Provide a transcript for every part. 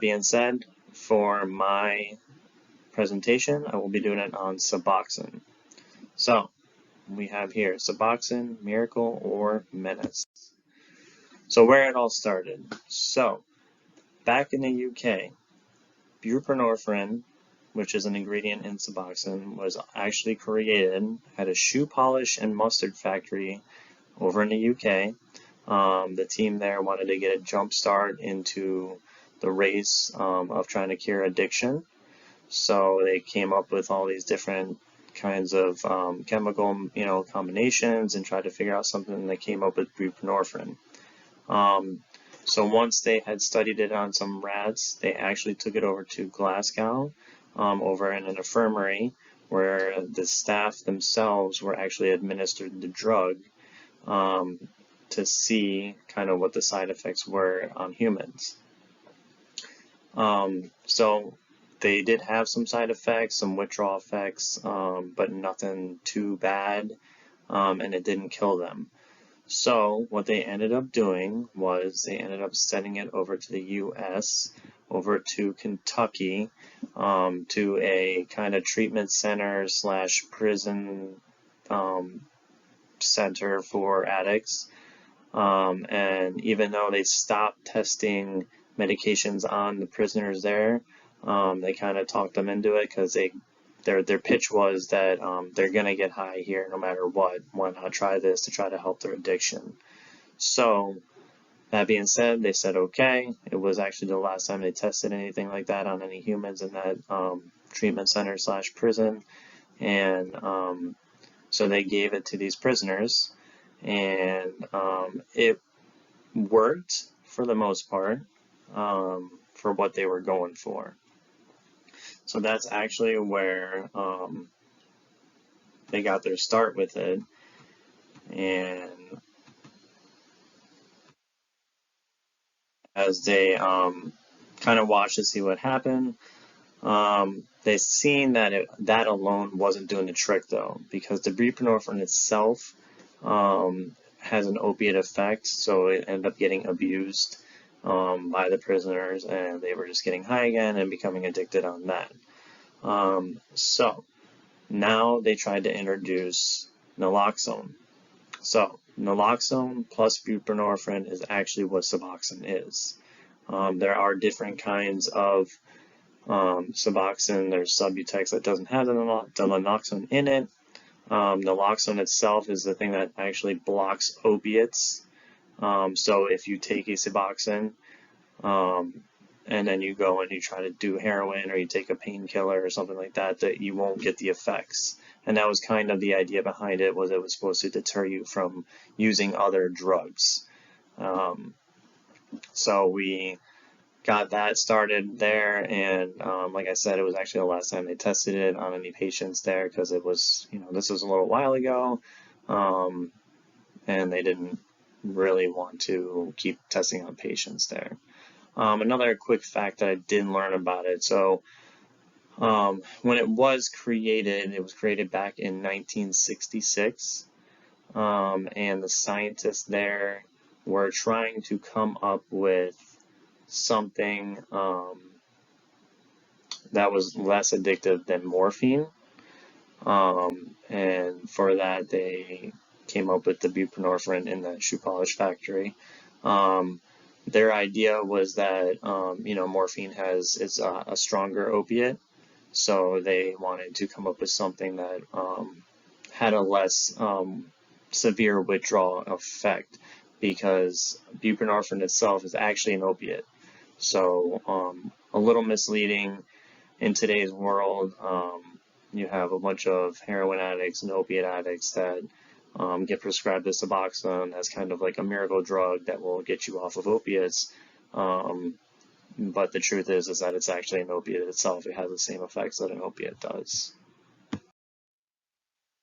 Being said, for my presentation, I will be doing it on Suboxone. So, we have here Suboxone, miracle, or menace. So, where it all started. So, back in the UK, buprenorphine, which is an ingredient in Suboxone, was actually created at a shoe polish and mustard factory over in the UK. The team there wanted to get a jump start into the race of trying to cure addiction. So they came up with all these different kinds of chemical, combinations and tried to figure out something, and they came up with buprenorphine. So once they had studied it on some rats, they actually took it over to Glasgow, over in an infirmary, where the staff themselves were actually administered the drug to see kind of what the side effects were on humans. So they did have some side effects, some withdrawal effects, but nothing too bad, and it didn't kill them. So what they ended up doing was they ended up sending it over to the US, over to Kentucky, to a kind of treatment center / prison center for addicts. And even though they stopped testing medications on the prisoners there, they kind of talked them into it because their pitch was that they're gonna get high here no matter what. Why not try this to try to help their addiction? So that being said, they said okay. It was actually the last time they tested anything like that on any humans in that treatment center / prison, and so they gave it to these prisoners, and it worked for the most part for what they were going for. So that's actually where they got their start with it, and as they kind of watched to see what happened, they seen that that alone wasn't doing the trick though, because the buprenorphine itself has an opiate effect, so it ended up getting abused by the prisoners, and they were just getting high again and becoming addicted on that. So now they tried to introduce naloxone. So naloxone plus buprenorphine is actually what Suboxone is. There are different kinds of Suboxone. There's Subutex that doesn't have the naloxone in it. Naloxone itself is the thing that actually blocks opiates. So if you take a Suboxone and then you go and you try to do heroin or you take a painkiller or something like that, that you won't get the effects. And that was kind of the idea behind it, was it was supposed to deter you from using other drugs. So we got that started there, and like I said, it was actually the last time they tested it on any patients there, because it was, this was a little while ago, and they didn't really want to keep testing on patients there. Another quick fact that I didn't learn about it. So when it was created back in 1966, and the scientists there were trying to come up with something that was less addictive than morphine, and for that they came up with the buprenorphine in the shoe polish factory. Their idea was that morphine is a stronger opiate, so they wanted to come up with something that had a less severe withdrawal effect, because buprenorphine itself is actually an opiate. So a little misleading in today's world. You have a bunch of heroin addicts and opiate addicts that get prescribed this Suboxone as kind of like a miracle drug that will get you off of opiates. But the truth is that it's actually an opiate itself. It has the same effects that an opiate does.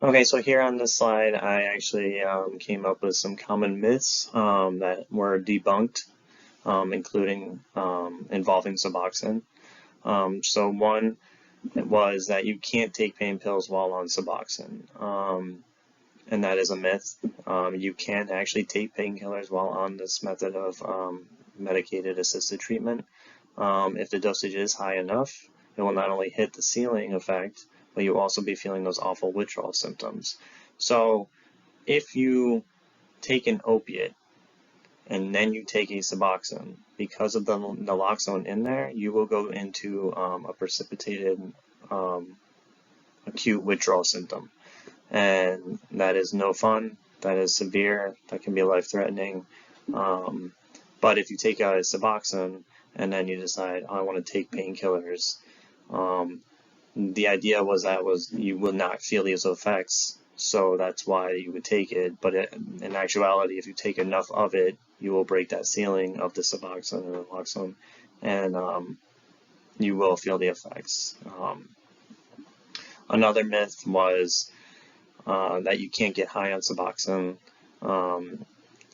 Okay, so here on this slide, I actually came up with some common myths that were debunked, including involving Suboxone. So one was that you can't take pain pills while on Suboxone, and that is a myth. You can actually take painkillers while on this method of medicated assisted treatment. if the dosage is high enough, it will not only hit the ceiling effect, but you'll also be feeling those awful withdrawal symptoms. So if you take an opiate and then you take a Suboxone, because of the naloxone in there, you will go into a precipitated acute withdrawal symptom. And that is no fun, that is severe, that can be life-threatening. But if you take out a Suboxone and then you decide, oh, I want to take painkillers, the idea was that you will not feel these effects, so that's why you would take it. But in actuality, if you take enough of it, you will break that ceiling of the Suboxone and naloxone, and you will feel the effects. Another myth was that you can't get high on Suboxone, and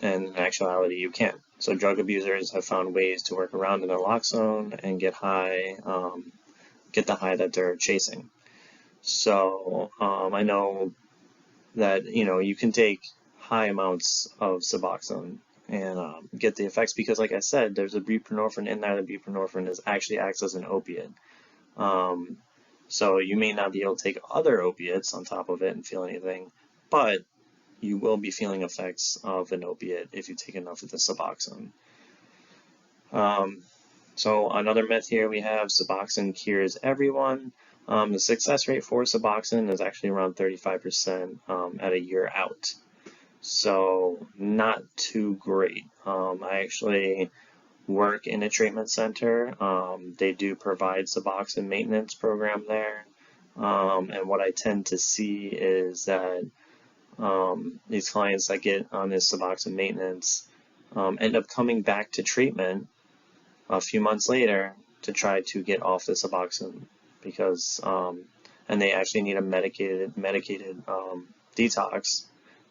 in actuality you can. So drug abusers have found ways to work around the naloxone and get the high that they're chasing. So I know that you can take high amounts of Suboxone and get the effects because, like I said, there's a buprenorphine in there. The buprenorphine actually acts as an opiate. So you may not be able to take other opiates on top of it and feel anything, but you will be feeling effects of an opiate if you take enough of the Suboxone. So another myth here we have, Suboxone cures everyone. The success rate for Suboxone is actually around 35% at a year out. So not too great. I actually work in a treatment center. They do provide Suboxone maintenance program there. And what I tend to see is that these clients that get on this Suboxone maintenance end up coming back to treatment a few months later to try to get off the Suboxone because and they actually need a medicated detox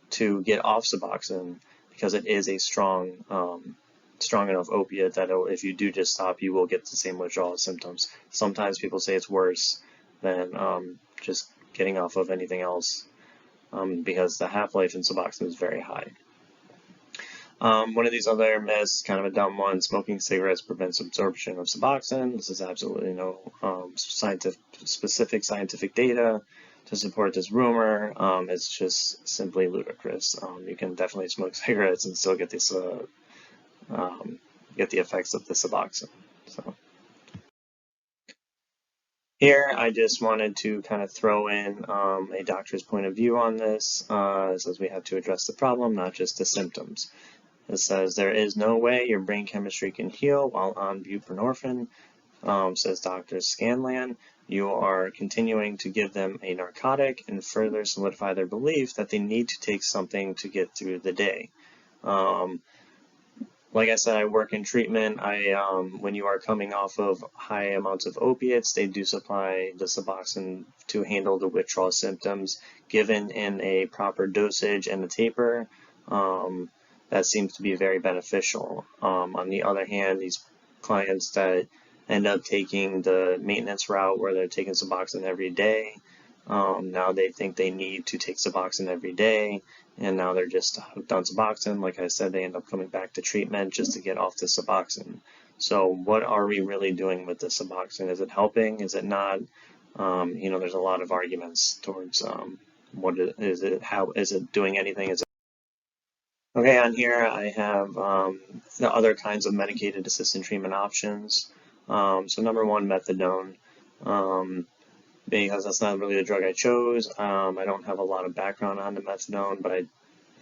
to get off Suboxone because it is a strong enough opiate that if you do just stop, you will get the same withdrawal symptoms. Sometimes people say it's worse than just getting off of anything else because the half-life in Suboxone is very high. One of these other myths, kind of a dumb one, smoking cigarettes prevents absorption of Suboxone. This is absolutely no specific scientific data to support this rumor. It's just simply ludicrous. You can definitely smoke cigarettes and still get these get the effects of the Suboxone. So here, I just wanted to kind of throw in a doctor's point of view on this. It says we have to address the problem, not just the symptoms. It says there is no way your brain chemistry can heal while on buprenorphine, says Dr. Scanlan. You are continuing to give them a narcotic and further solidify their belief that they need to take something to get through the day. Like I said, I work in treatment. When you are coming off of high amounts of opiates, they do supply the Suboxone to handle the withdrawal symptoms. Given in a proper dosage and a taper, that seems to be very beneficial. On the other hand, these clients that end up taking the maintenance route where they're taking Suboxone every day, now they think they need to take Suboxone every day, and now they're just hooked on Suboxone. Like I said, they end up coming back to treatment just to get off the Suboxone. So what are we really doing with the Suboxone? Is it helping? Is it not? There's a lot of arguments towards how is it doing anything? Okay, on here I have the other kinds of medicated assisted treatment options. So number one, methadone. Because that's not really the drug I chose. I don't have a lot of background on the methadone, but I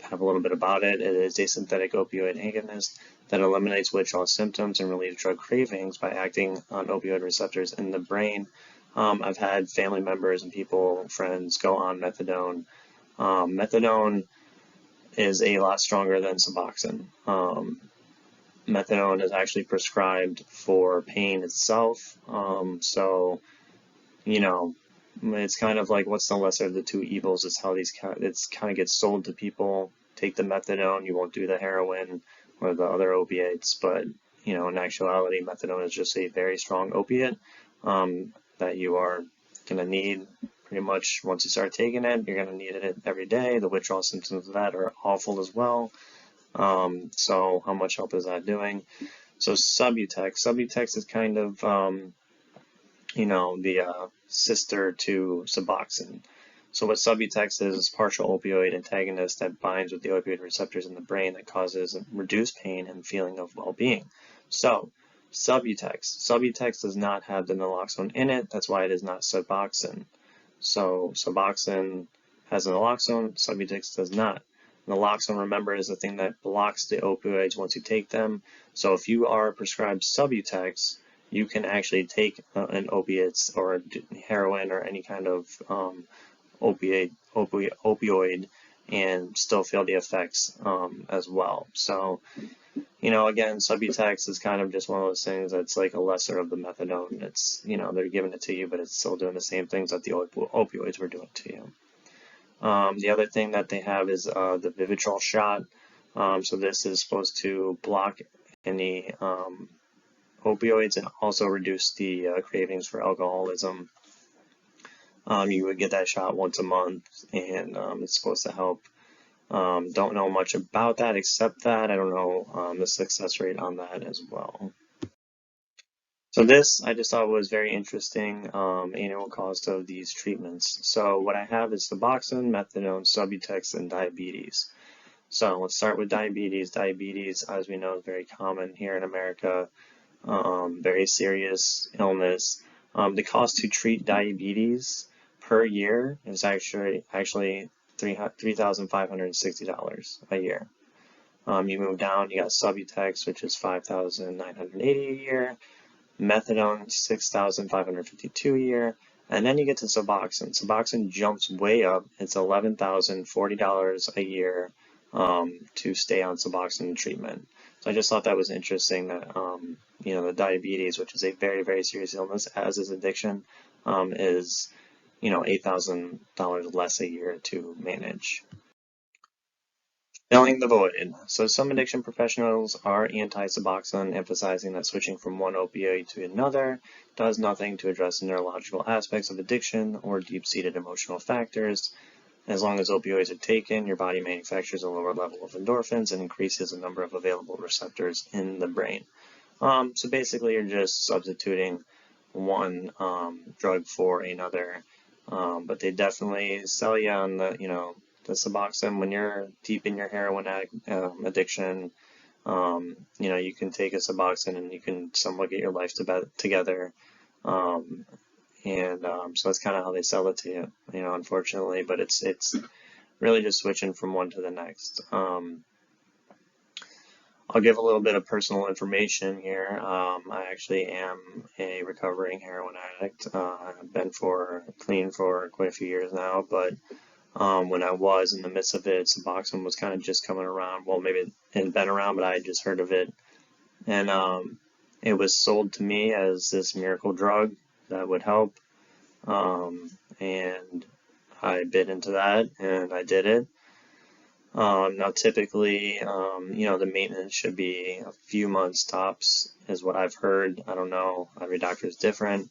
have a little bit about it. It is a synthetic opioid agonist that eliminates withdrawal symptoms and relieves drug cravings by acting on opioid receptors in the brain. I've had family members and friends go on methadone. Methadone is a lot stronger than Suboxone. Methadone is actually prescribed for pain itself. So, it's kind of like what's the lesser of the two evils is how it's kind of gets sold to people. Take the methadone, you won't do the heroin or the other opiates, but in actuality, methadone is just a very strong opiate that you are going to need pretty much once you start taking it. You're going to need it every day. The withdrawal symptoms of that are awful as well. So how much help is that doing? So Subutex is kind of the sister to Suboxone. So what Subutex is partial opioid antagonist that binds with the opioid receptors in the brain that causes reduced pain and feeling of well-being. So Subutex does not have the naloxone in it. That's why it is not Suboxone. So Suboxone has naloxone, Subutex does not. Naloxone, remember, is the thing that blocks the opioids once you take them. So if you are prescribed Subutex, you can actually take an opiates or heroin or any kind of opioid and still feel the effects as well. So, again, Subutex is kind of just one of those things that's like a lesser of the methadone. It's, they're giving it to you, but it's still doing the same things that the opioids were doing to you. The other thing that they have is the Vivitrol shot. So this is supposed to block any opioids and also reduce the cravings for alcoholism. You would get that shot once a month, and it's supposed to help. Don't know much about that except that I don't know the success rate on that as well. So this I just thought was very interesting, annual cost of these treatments. So what I have is Suboxone, methadone, Subutex, and diabetes. So let's start with diabetes. Diabetes, as we know, is very common here in America. Very serious illness. The cost to treat diabetes per year is actually $3,560 a year. You move down, you got Subutex, which is $5,980 a year. Methadone, $6,552 a year. And then you get to Suboxone. Suboxone jumps way up. It's $11,040 a year to stay on Suboxone treatment. So I just thought that was interesting that, the diabetes, which is a very, very serious illness, as is addiction, is, $8,000 less a year to manage. Filling the void. So some addiction professionals are anti-Suboxone, emphasizing that switching from one opioid to another does nothing to address the neurological aspects of addiction or deep-seated emotional factors. As long as opioids are taken, your body manufactures a lower level of endorphins and increases the number of available receptors in the brain. So basically, you're just substituting one drug for another. But they definitely sell you on the Suboxone when you're deep in your heroin addiction. You can take a Suboxone and you can somewhat get your life together. So that's kind of how they sell it to you, unfortunately. But it's really just switching from one to the next. I'll give a little bit of personal information here. I actually am a recovering heroin addict. I've been clean for quite a few years now, but when I was in the midst of it, Suboxone was kind of just coming around. Well, maybe it hadn't been around, but I had just heard of it. And it was sold to me as this miracle drug that would help. And I bit into that and I did it. Now typically, the maintenance should be a few months tops is what I've heard. I don't know. Every doctor is different.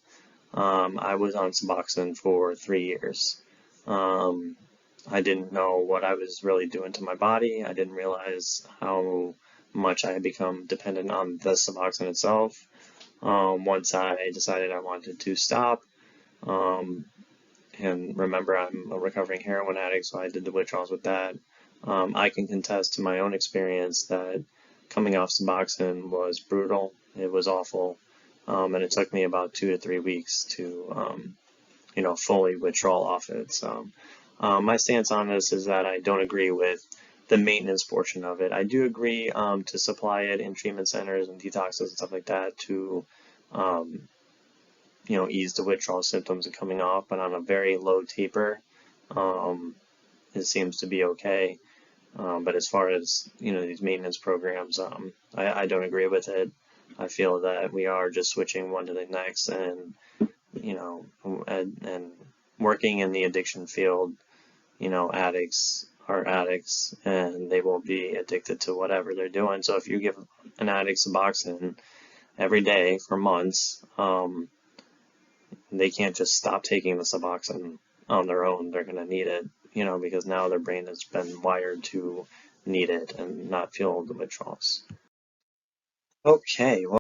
I was on Suboxone for 3 years. I didn't know what I was really doing to my body. I didn't realize how much I had become dependent on the Suboxone itself. Once I decided I wanted to stop, and remember I'm a recovering heroin addict, so I did the withdrawals with that. I can contest to my own experience that coming off Suboxone was brutal. It was awful, and it took me about 2 to 3 weeks to, fully withdraw off it. So my stance on this is that I don't agree with the maintenance portion of it. I do agree to supply it in treatment centers and detoxes and stuff like that to, ease the withdrawal symptoms of coming off, but on a very low taper, it seems to be okay. But as far as, these maintenance programs, I don't agree with it. I feel that we are just switching one to the next and, and working in the addiction field, addicts are addicts and they will be addicted to whatever they're doing. So if you give an addict Suboxone every day for months, they can't just stop taking the Suboxone on their own. They're going to need it, because now their brain has been wired to need it and not feel the withdrawals. Okay, well,